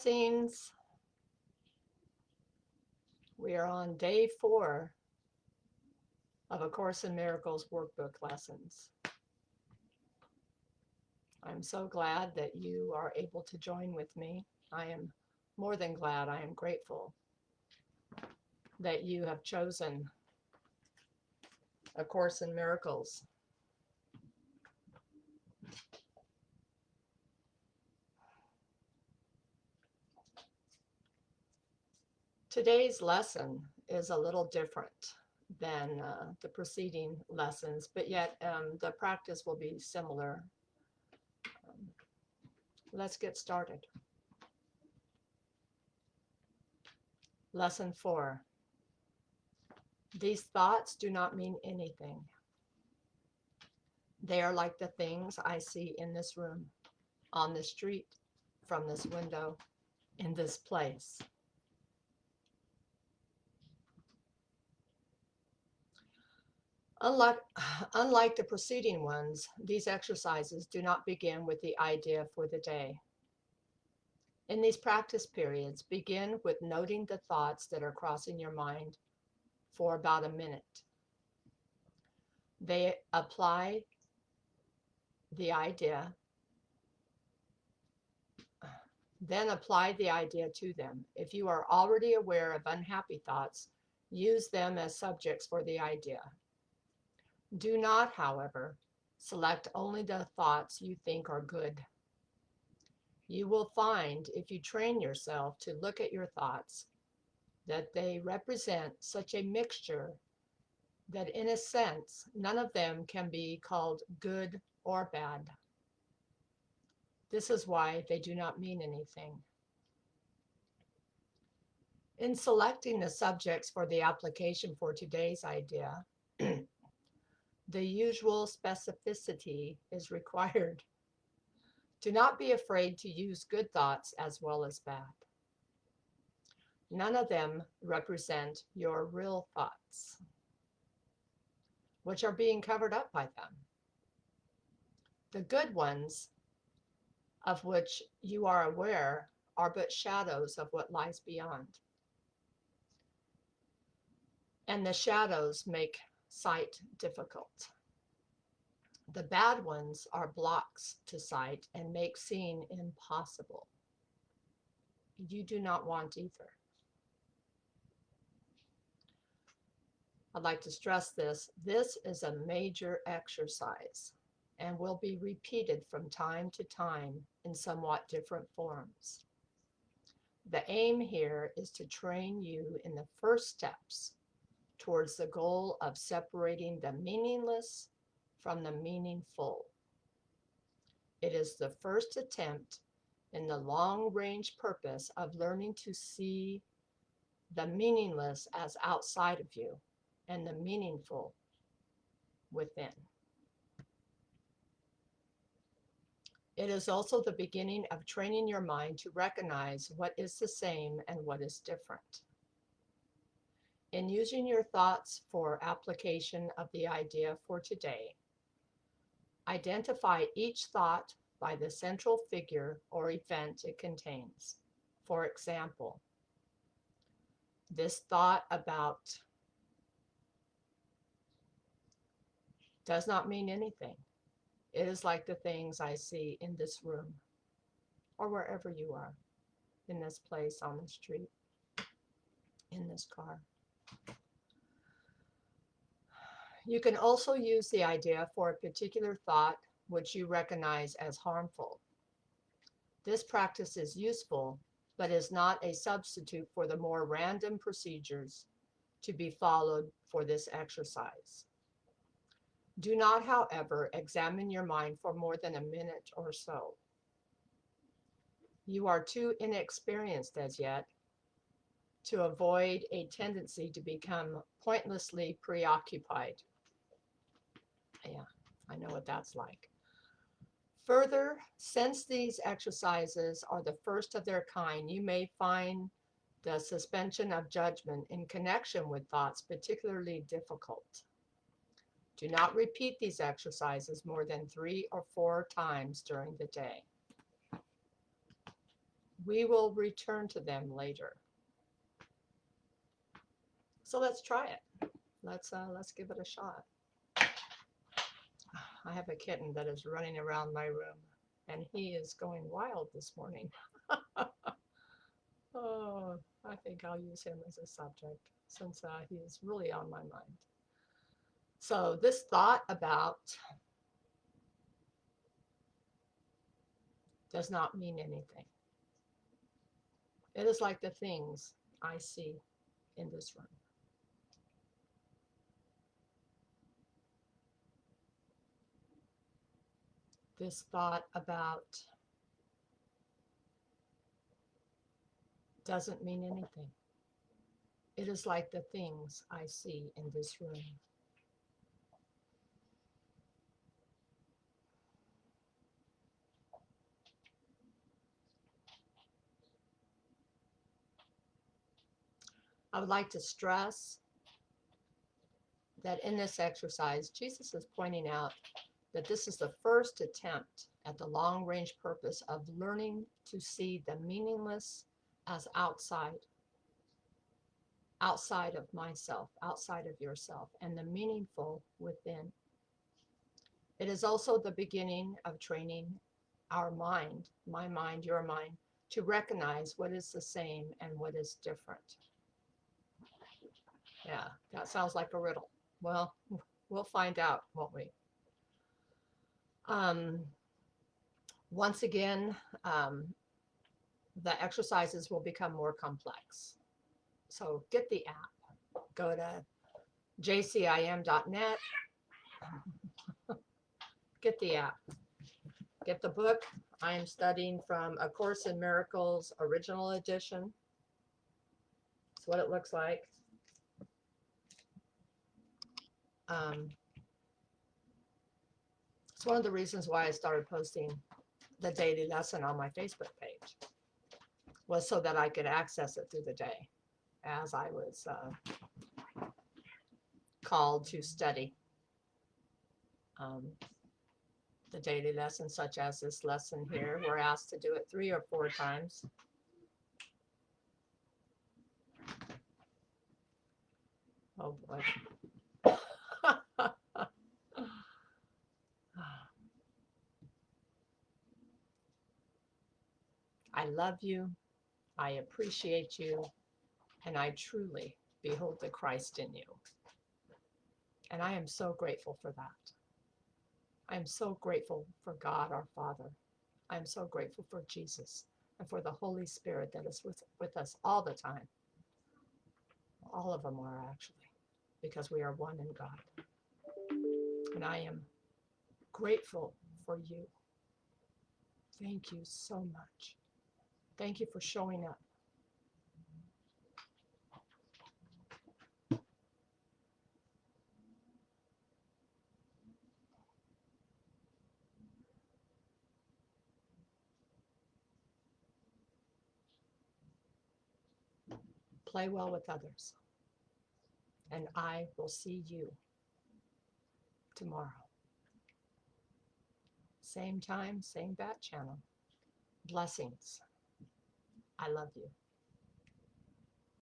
Blessings. We are on day 4 of A Course in Miracles workbook lessons. I'm so glad that you are able to join with me. I am more than glad, I am grateful that you have chosen A Course in Miracles. Today's lesson is a little different than the preceding lessons, but yet the practice will be similar. Let's get started. Lesson 4. These thoughts do not mean anything. They are like the things I see in this room, on the street, from this window, in this place. Unlike the preceding ones, these exercises do not begin with the idea for the day. In these practice periods, begin with noting the thoughts that are crossing your mind for about a minute. Then apply the idea to them. If you are already aware of unhappy thoughts, use them as subjects for the idea. Do not, however, select only the thoughts you think are good. You will find, if you train yourself to look at your thoughts, that they represent such a mixture that in a sense, none of them can be called good or bad. This is why they do not mean anything. In selecting the subjects for the application for today's idea, the usual specificity is required. Do not be afraid to use good thoughts as well as bad. None of them represent your real thoughts, which are being covered up by them. The good ones, of which you are aware, are but shadows of what lies beyond. And the shadows make sight difficult. The bad ones are blocks to sight and make seeing impossible. You do not want either. I'd like to stress this. This is a major exercise and will be repeated from time to time in somewhat different forms. The aim here is to train you in the first steps towards the goal of separating the meaningless from the meaningful. It is the first attempt in the long-range purpose of learning to see the meaningless as outside of you and the meaningful within. It is also the beginning of training your mind to recognize what is the same and what is different. In using your thoughts for application of the idea for today, identify each thought by the central figure or event it contains. For example, this thought about does not mean anything. It is like the things I see in this room or wherever you are, in this place, on the street, in this car. You can also use the idea for a particular thought which you recognize as harmful. This practice is useful, but is not a substitute for the more random procedures to be followed for this exercise. Do not, however, examine your mind for more than a minute or so. You are too inexperienced as yet to avoid a tendency to become pointlessly preoccupied. Yeah, I know what that's like. Further, since these exercises are the first of their kind, you may find the suspension of judgment in connection with thoughts particularly difficult. Do not repeat these exercises more than 3 or 4 times during the day. We will return to them later. So let's try it. Let's give it a shot. I have a kitten that is running around my room, and he is going wild this morning. Oh, I think I'll use him as a subject since he is really on my mind. So this thought about does not mean anything. It is like the things I see in this room. This thought about doesn't mean anything. It is like the things I see in this room. I would like to stress that in this exercise, Jesus is pointing out that this is the first attempt at the long-range purpose of learning to see the meaningless as outside of myself, outside of yourself, and the meaningful within. It is also the beginning of training our mind, my mind, your mind, to recognize what is the same and what is different. Yeah, that sounds like a riddle. Well, we'll find out, won't we? Once again, the exercises will become more complex. So get the app. Go to jcim.net. Get the app. Get the book. I am studying from A Course in Miracles, original edition. That's what it looks like. It's one of the reasons why I started posting the daily lesson on my Facebook page, was so that I could access it through the day as I was called to study the daily lesson, such as this lesson here. We're asked to do it 3 or 4 times. Oh boy. I love you, I appreciate you, and I truly behold the Christ in you. And I am so grateful for that. I am so grateful for God our Father. I am so grateful for Jesus and for the Holy Spirit that is with us all the time. All of them are actually, because we are one in God. And I am grateful for you. Thank you so much. Thank you for showing up. Play well with others. And I will see you tomorrow. Same time, same bat channel. Blessings. I love you.